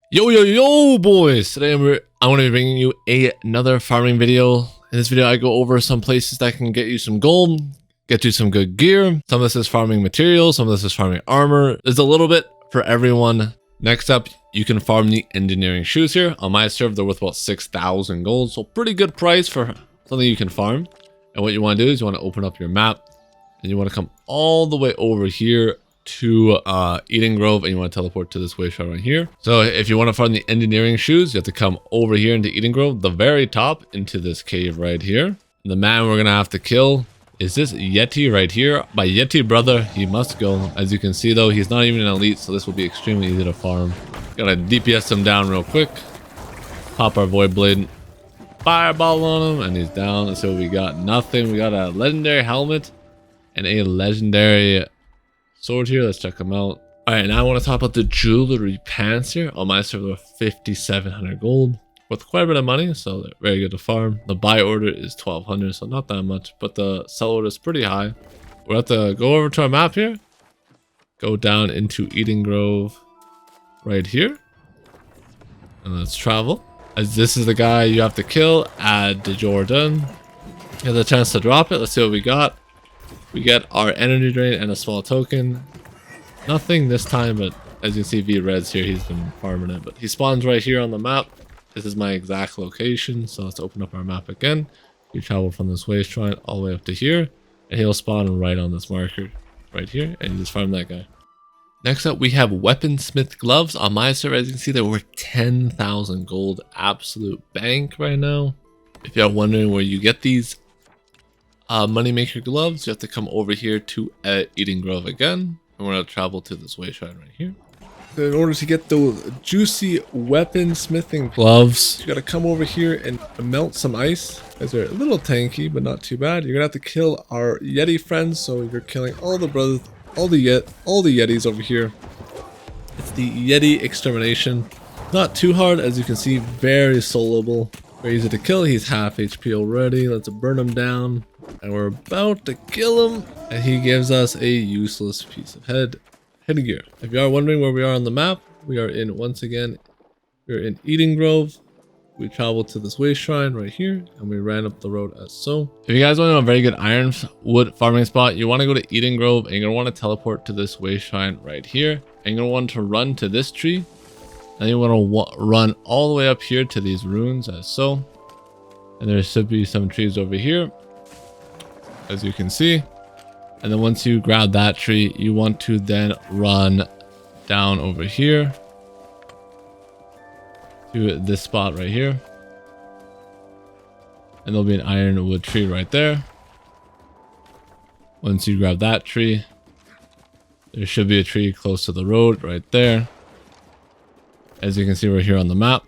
Yo boys, today I'm going to be bringing you another farming video. In this video I go over some places that can get you some gold, get you some good gear. Some of this is farming materials, some of this is farming armor. There's a little bit for everyone. Next up, you can farm the engineering shoes here. On my server they're worth about 6,000 gold, so pretty good price for something you can farm. And what you want to do is you want to open up your map and you want to come all the way over here to Eden Grove, and you want to teleport to this way shot right here. So if you want to farm the engineering shoes, you have to come over here into Eden Grove, the very top, into this cave right here. The man we're gonna have to kill is this Yeti right here. My Yeti brother, he must go. As you can see though, he's not even an elite, so this will be extremely easy to farm. Gotta DPS him down real quick, pop our Void Blade, fireball on him, and he's down. So we got nothing. We got a legendary helmet and a legendary sword here. Let's check them out. All right, now I want to talk about the jewelry pants here. On my server, 5,700 gold, worth quite a bit of money, so they're very good to farm. The buy order is 1,200, so not that much, but the sell order is pretty high. We'll have to go over to our map here, go down into Eden Grove right here, and let's travel. As this is the guy you have to kill, add the Jordan. You have the chance to drop it. Let's see what we got. We get our energy drain and a small token. Nothing this time, but as you can see, V-Red's here. He's been farming it, but he spawns right here on the map. This is my exact location, so let's open up our map again. You travel from this way shrine all the way up to here, and he'll spawn right on this marker right here, and you just farm that guy. Next up, we have Weaponsmith Gloves. On my server, as you can see, they're worth 10,000 gold. Absolute bank right now. If you're wondering where you get these moneymaker gloves, you have to come over here to Eden Grove again, and we're going to travel to this way shrine right here. In order to get those juicy weaponsmithing gloves, you got to come over here and melt some ice, as they're a little tanky but not too bad. You're gonna have to kill our Yeti friends, so you're killing all the brothers, all the Yetis over here. It's the Yeti extermination. Not too hard, as you can see, very soloable, very easy to kill. He's half HP already. Let's burn him down. And we're about to kill him, and he gives us a useless piece of headgear. If you are wondering where we are on the map, we are in, once again, we're in Eden Grove. We traveled to this way shrine right here, and we ran up the road as so. If you guys want to know a very good iron wood farming spot, you want to go to Eden Grove, and you're going to want to teleport to this way shrine right here. And you're going to want to run to this tree, and you want to run all the way up here to these ruins as so. And there should be some trees over here, as you can see. And then once you grab that tree, you want to then run down over here to this spot right here, and there'll be an ironwood tree right there. Once you grab that tree, there should be a tree close to the road right there. As you can see, we're here on the map.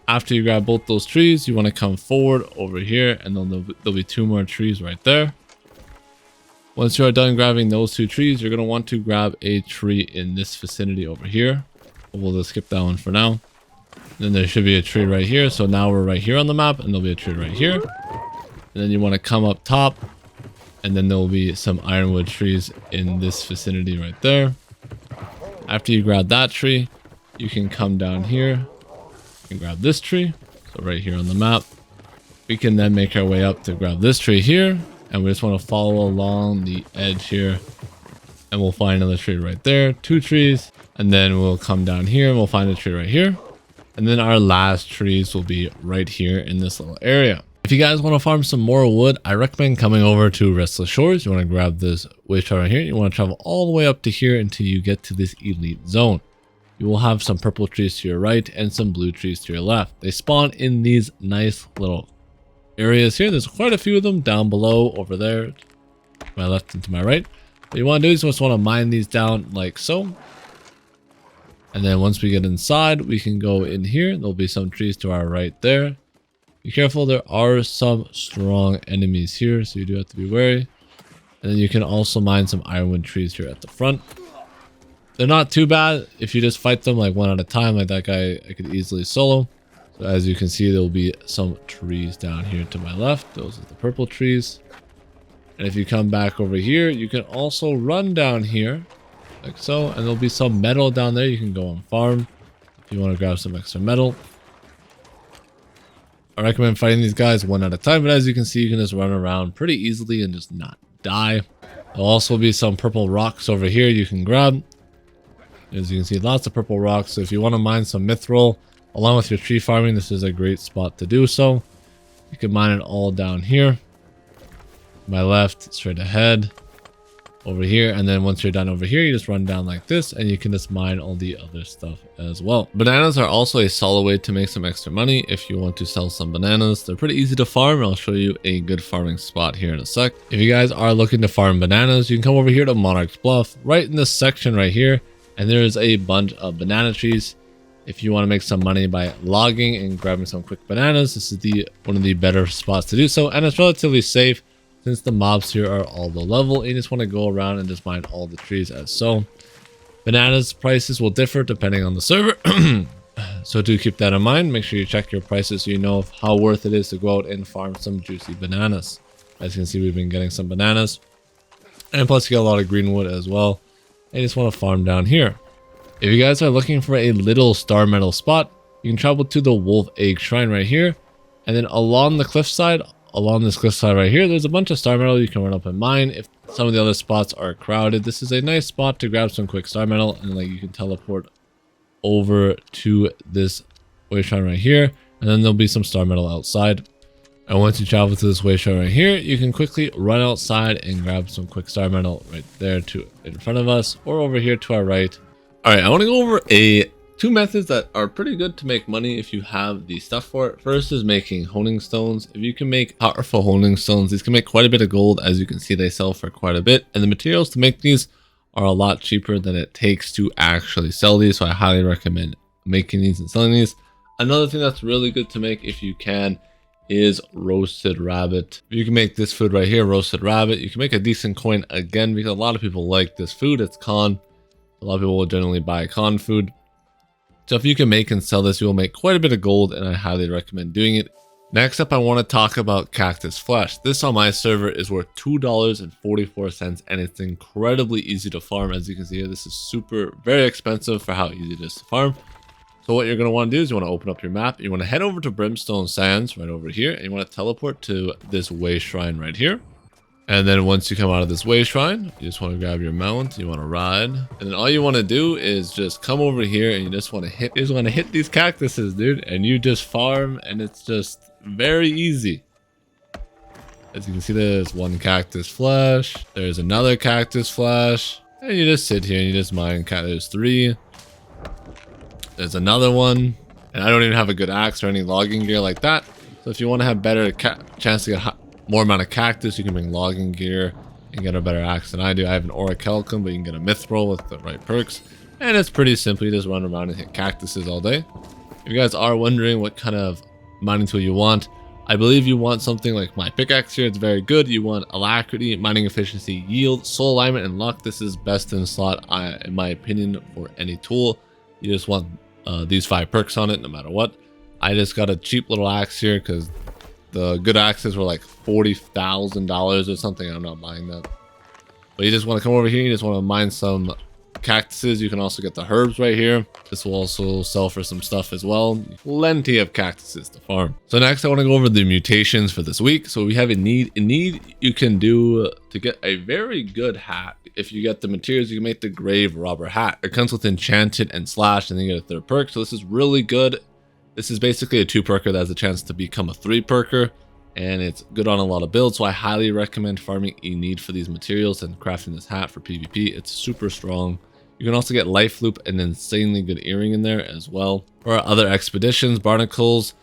After you grab both those trees, you want to come forward over here, and then there'll be two more trees right there. Once you are done grabbing those two trees, you're going to want to grab a tree in this vicinity over here. We'll just skip that one for now. Then there should be a tree right here. So now we're right here on the map, and there'll be a tree right here. And then you want to come up top, and then there'll be some ironwood trees in this vicinity right there. After you grab that tree, you can come down here and grab this tree. So right here on the map, we can then make our way up to grab this tree here. And we just want to follow along the edge here, and we'll find another tree right there, two trees, and then we'll come down here and we'll find a tree right here. And then our last trees will be right here in this little area. If you guys want to farm some more wood, I recommend coming over to Restless Shores. You want to grab this way shot right here. You want to travel all the way up to here until you get to this elite zone. You will have some purple trees to your right and some blue trees to your left. They spawn in these nice little areas here. There's quite a few of them down below over there, to my left and to my right. What you want to do is just want to mine these down like so, and then once we get inside, we can go in here. There'll be some trees to our right there. Be careful, there are some strong enemies here, so you do have to be wary. And then you can also mine some ironwood trees here at the front. They're not too bad if you just fight them like one at a time. Like that guy, I could easily solo. So as you can see, there'll be some trees down here to my left. Those are the purple trees. And if you come back over here, you can also run down here like so, and there'll be some metal down there you can go and farm. If you want to grab some extra metal. I recommend fighting these guys one at a time, but as you can see, you can just run around pretty easily and just not die. There'll also be some purple rocks over here you can grab. As you can see, lots of purple rocks. So if you want to mine some mithril along with your tree farming, this is a great spot to do so. You can mine it all down here. My left, straight ahead. Over here, and then once you're done over here, you just run down like this and you can just mine all the other stuff as well. Bananas are also a solid way to make some extra money if you want to sell some bananas. They're pretty easy to farm. I'll show you a good farming spot here in a sec. If you guys are looking to farm bananas, you can come over here to Monarch's Bluff, right in this section right here, and there is a bunch of banana trees. If you want to make some money by logging and grabbing some quick bananas, this is one of the better spots to do so, and it's relatively safe since the mobs here are all low level. You just want to go around and just mine all the trees as so. Bananas prices will differ depending on the server. So do keep that in mind. Make sure you check your prices so you know how worth it is to go out and farm some juicy bananas. As you can see, we've been getting some bananas. And plus you get a lot of green wood as well. And you just want to farm down here. If you guys are looking for a little Starmetal spot, you can travel to the Wolf Egg Shrine right here. And then along the cliffside, along this cliffside right here, there's a bunch of Starmetal you can run up and mine. If some of the other spots are crowded, this is a nice spot to grab some quick Starmetal, and like you can teleport over to this way shrine right here, and then there'll be some Starmetal outside. And once you travel to this way shrine right here, you can quickly run outside and grab some quick Starmetal right there in front of us, or over here to our right. All right, I want to go over two methods that are pretty good to make money if you have the stuff for it. First is making honing stones. If you can make powerful honing stones, these can make quite a bit of gold. As you can see, they sell for quite a bit, and the materials to make these are a lot cheaper than it takes to actually sell these, so I highly recommend making these and selling these. Another thing that's really good to make if you can is roasted rabbit. If you can make this food right here, roasted rabbit, you can make a decent coin again because a lot of people like this food. It's con. A lot of people will generally buy con food. So if you can make and sell this, you will make quite a bit of gold, and I highly recommend doing it. Next up, I want to talk about Cactus Flesh. This on my server is worth $2.44, and it's incredibly easy to farm. As you can see here, this is very expensive for how easy it is to farm. So what you're going to want to do is you want to open up your map. You want to head over to Brimstone Sands right over here, and you want to teleport to this way shrine right here. And then once you come out of this way shrine, you just want to grab your mount, you want to ride, and then all you want to do is just come over here and you just want to hit these cactuses, dude, and you just farm, and it's just very easy. As you can see, there's one Cactus Flesh, there's another Cactus Flesh, and you just sit here and you just mine. There's 3, there's another one, and I don't even have a good axe or any logging gear like that. So if you want to have better chance to get more amount of cactus, you can bring logging gear and get a better axe than I do. I have an orichalcum, but you can get a mithril with the right perks, and it's pretty simple. You just run around and hit cactuses all day. If you guys are wondering what kind of mining tool you want, I believe you want something like my pickaxe here. It's very good. You want alacrity, mining efficiency, yield, soul alignment, and luck. This is best in slot, in my opinion, for any tool. You just want these 5 perks on it no matter what. I just got a cheap little axe here because the good axes were like $40,000 or something. I'm not buying that. But you just want to come over here. You just want to mine some cactuses. You can also get the herbs right here. This will also sell for some stuff as well. Plenty of cactuses to farm. So next I want to go over the mutations for this week. So we have a need you can do to get a very good hat. If you get the materials, you can make the grave robber hat. It comes with enchanted and slash, and then you get a 3rd perk. So this is really good. This is basically a 2-perker that has a chance to become a 3-perker, and it's good on a lot of builds, so I highly recommend farming a need for these materials and crafting this hat for PvP. It's super strong. You can also get Life Loop and insanely good earring in there as well. For our other expeditions, Barnacles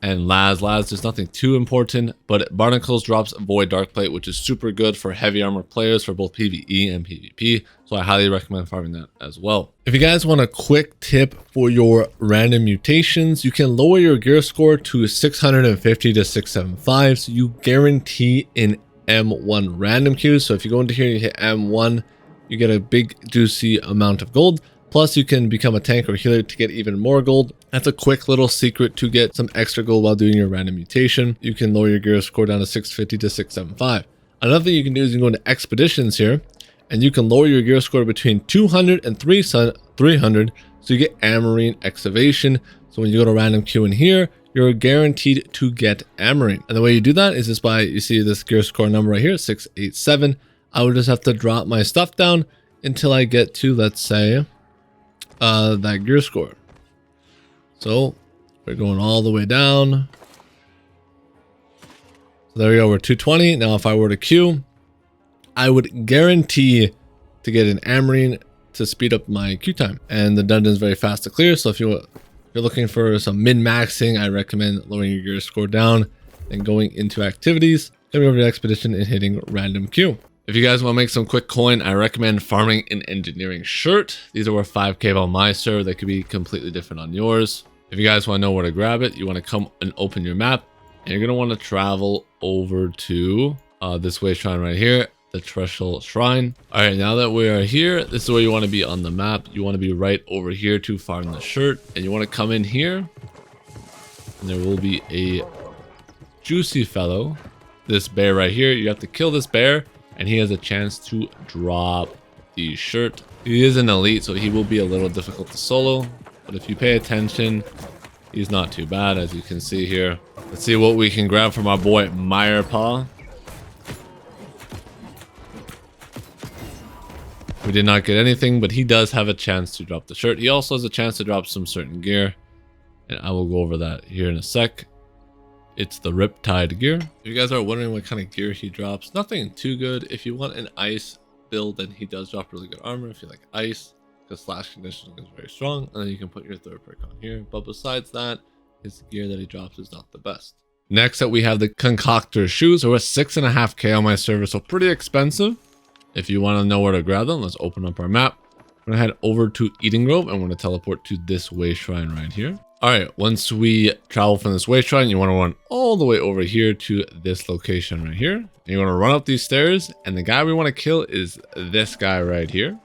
and Laz, there's nothing too important, but Barnacles drops Void Darkplate, which is super good for heavy armor players for both PvE and PvP, so I highly recommend farming that as well. If you guys want a quick tip for your random mutations, you can lower your gear score to 650 to 675, so you guarantee an M1 random queue. So if you go into here and you hit M1, you get a big juicy amount of gold. Plus you can become a tank or healer to get even more gold. That's a quick little secret to get some extra gold while doing your random mutation. You can lower your gear score down to 650 to 675. Another thing you can do is you can go into expeditions here, and you can lower your gear score between 200 and 300 So you get Amarine Excavation. So when you go to random queue in here, you're guaranteed to get Amarine. And the way you do that is just by, you see this gear score number right here, 687. I would just have to drop my stuff down until I get to, let's say, that gear score. So we're going all the way down. So there we go, we're 220. Now if I were to queue, I would guarantee to get an Amarine to speed up my queue time. And the dungeon is very fast to clear. So if you're looking for some min-maxing, I recommend lowering your gear score down and going into activities, coming over to expedition and hitting random queue. If you guys want to make some quick coin, I recommend farming an engineering shirt. These are worth 5k on my server. They could be completely different on yours. If you guys want to know where to grab it, you want to come and open your map, and you're going to want to travel over to this way shrine right here, the Threshold Shrine. All right, now that we are here, this is where you want to be on the map. You want to be right over here to farm the shirt, and you want to come in here, and there will be a juicy fellow, this bear right here. You have to kill this bear, and he has a chance to drop the shirt. He is an elite, so he will be a little difficult to solo, but if you pay attention, he's not too bad, as you can see here. Let's see what we can grab from our boy Mirepaw. We did not get anything, but he does have a chance to drop the shirt. He also has a chance to drop some certain gear, and I will go over that here in a sec. It's the Riptide Gear. If you guys are wondering what kind of gear he drops, nothing too good. If you want an ice build, then he does drop really good armor if you like ice, because slash conditioning is very strong, and then you can put your third perk on here. But besides that, his gear that he drops is not the best. Next up, we have the Concocter shoes. They're worth 6.5k on my server, so pretty expensive. If you want to know where to grab them, let's open up our map. We're going to head over to Eden Grove, and we're going to teleport to this way shrine right here. All right, once we travel from this way shrine, you want to run all the way over here to this location right here. And you want to run up these stairs, and the guy we want to kill is this guy right here.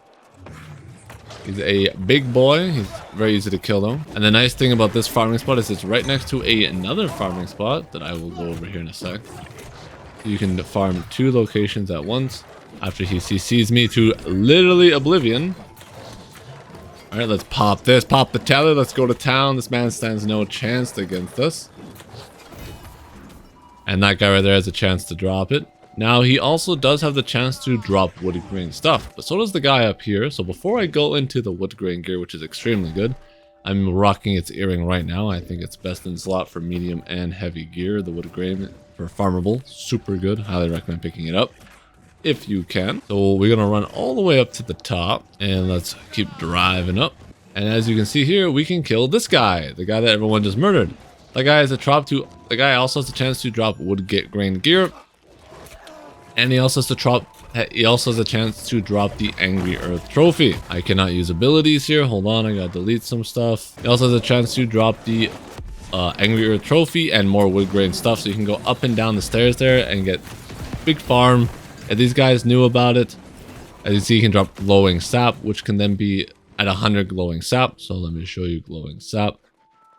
He's a big boy. He's very easy to kill though. And the nice thing about this farming spot is it's right next to another farming spot that I will go over here in a sec. You can farm 2 locations at once after he CCs me to literally oblivion. All right, let's pop this, pop the tether. Let's go to town. This man stands no chance against us. And that guy right there has a chance to drop it. Now, he also does have the chance to drop Woodgrain stuff, but so does the guy up here. So before I go into the Woodgrain gear, which is extremely good, I'm rocking its earring right now. I think it's best in slot for medium and heavy gear. The Woodgrain for farmable, super good. Highly recommend picking it up if you can. So we're gonna run all the way up to the top, and let's keep driving up. And as you can see here, we can kill this guy, the guy that everyone just murdered. That guy has a drop to. The guy also has a chance to drop Woodgrain gear. And he also has a chance to drop the Angry Earth trophy. I cannot use abilities here. Hold on, I gotta delete some stuff. He also has a chance to drop the Angry Earth trophy and more Woodgrain stuff. So you can go up and down the stairs there and get big farm. And these guys knew about it. As you see, you can drop glowing sap, which can then be at 100 glowing sap. So let me show you glowing sap.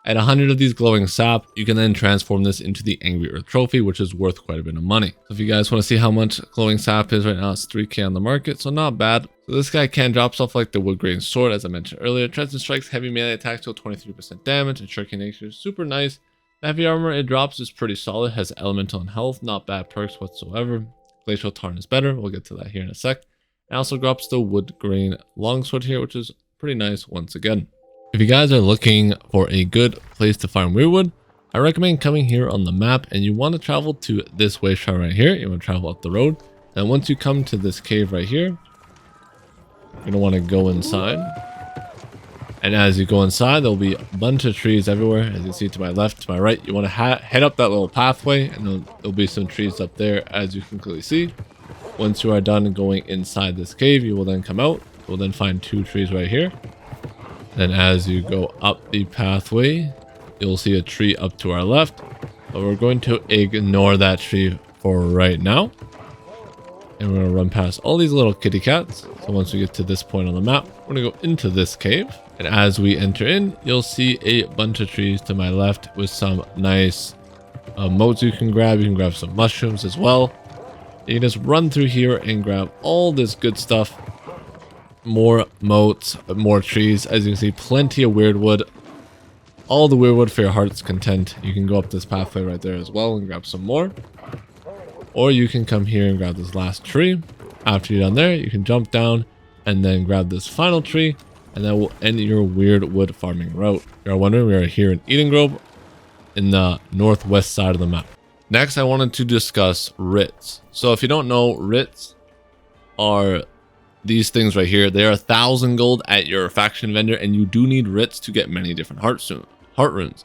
At 100 of these glowing sap, you can then transform this into the Angry Earth trophy, which is worth quite a bit of money. So if you guys want to see how much glowing sap is right now, it's 3k on the market, so not bad. So this guy can drop stuff like the Woodgrain sword, as I mentioned earlier. Transcend strikes, heavy melee attacks, deal 23% damage, and shuriken nature, super nice. The heavy armor it drops is pretty solid, has elemental and health, not bad perks whatsoever. Glacial Tarn is better, we'll get to that here in a sec. It also drops the Woodgrain longsword here, which is pretty nice once again. If you guys are looking for a good place to farm Wyrdwood, I recommend coming here on the map, and you want to travel to this way shrine right here. You want to travel up the road, and once you come to this cave right here, you're going to want to go inside. And as you go inside, there'll be a bunch of trees everywhere. As you see to my left, to my right, you want to head up that little pathway, and there'll be some trees up there, as you can clearly see. Once you are done going inside this cave, you will then come out. You'll then find 2 trees right here. Then as you go up the pathway, you'll see a tree up to our left, but we're going to ignore that tree for right now. And we're going to run past all these little kitty cats. So once we get to this point on the map, we're going to go into this cave. And as we enter in, you'll see a bunch of trees to my left with some nice motes you can grab. You can grab some mushrooms as well. You can just run through here and grab all this good stuff. more moats, more trees. As you can see, plenty of Wyrdwood. All the Wyrdwood for your heart's content. You can go up this pathway right there as well and grab some more. Or you can come here and grab this last tree. After you're done there, you can jump down and then grab this final tree. And that will end your Wyrdwood farming route. You're wondering, we are here in Eden Grove in the northwest side of the map. Next, I wanted to discuss writs. So if you don't know, writs are these things right here. They are 1,000 gold at your faction vendor, and you do need writs to get many different heart runes.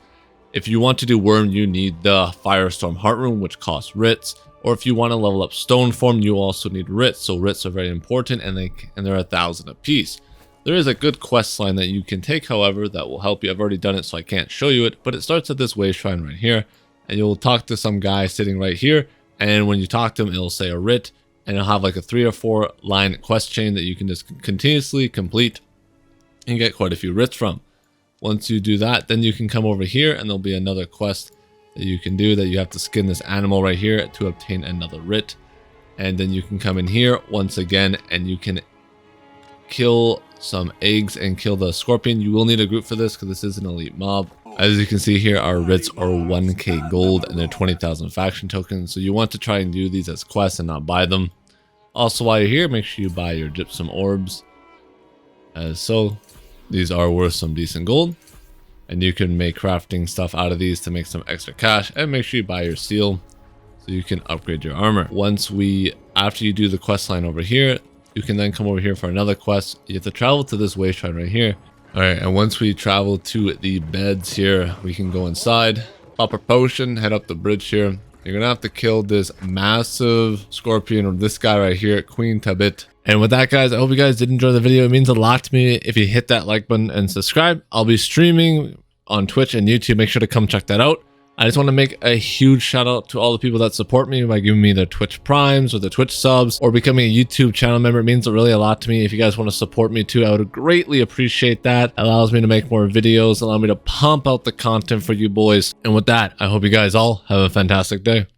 If you want to do worm, you need the Firestorm heart rune, which costs writs. Or if you want to level up stone form, you also need writs. So writs are very important, and they're 1,000 apiece. There is a good quest line that you can take, however, that will help you. I've already done it, so I can't show you it, but it starts at this way shrine right here, and you'll talk to some guy sitting right here, and when you talk to him, it'll say a writ, and it'll have like a 3 or 4 line quest chain that you can just continuously complete and get quite a few writs from. Once you do that, then you can come over here, and there'll be another quest that you can do, that you have to skin this animal right here to obtain another writ. And then you can come in here once again, and you can kill some eggs and kill the scorpion. You will need a group for this because this is an elite mob. As you can see here, our writs are 1k gold and they're 20,000 faction tokens. So you want to try and do these as quests and not buy them. Also, while you're here, make sure you buy your gypsum orbs. As so, these are worth some decent gold. And you can make crafting stuff out of these to make some extra cash. And make sure you buy your seal so you can upgrade your armor. After you do the quest line over here, you can then come over here for another quest. You have to travel to this way shrine right here. Alright, and once we travel to the beds here, we can go inside, pop our potion, head up the bridge here. You're gonna have to kill this massive scorpion, or this guy right here, Queen Tabit. And with that, guys, I hope you guys did enjoy the video. It means a lot to me if you hit that like button and subscribe. I'll be streaming on Twitch and YouTube. Make sure to come check that out. I just want to make a huge shout out to all the people that support me by giving me their Twitch primes or the Twitch subs or becoming a YouTube channel member. It means really a lot to me. If you guys want to support me too, I would greatly appreciate that. It allows me to make more videos, allow me to pump out the content for you boys. And with that, I hope you guys all have a fantastic day.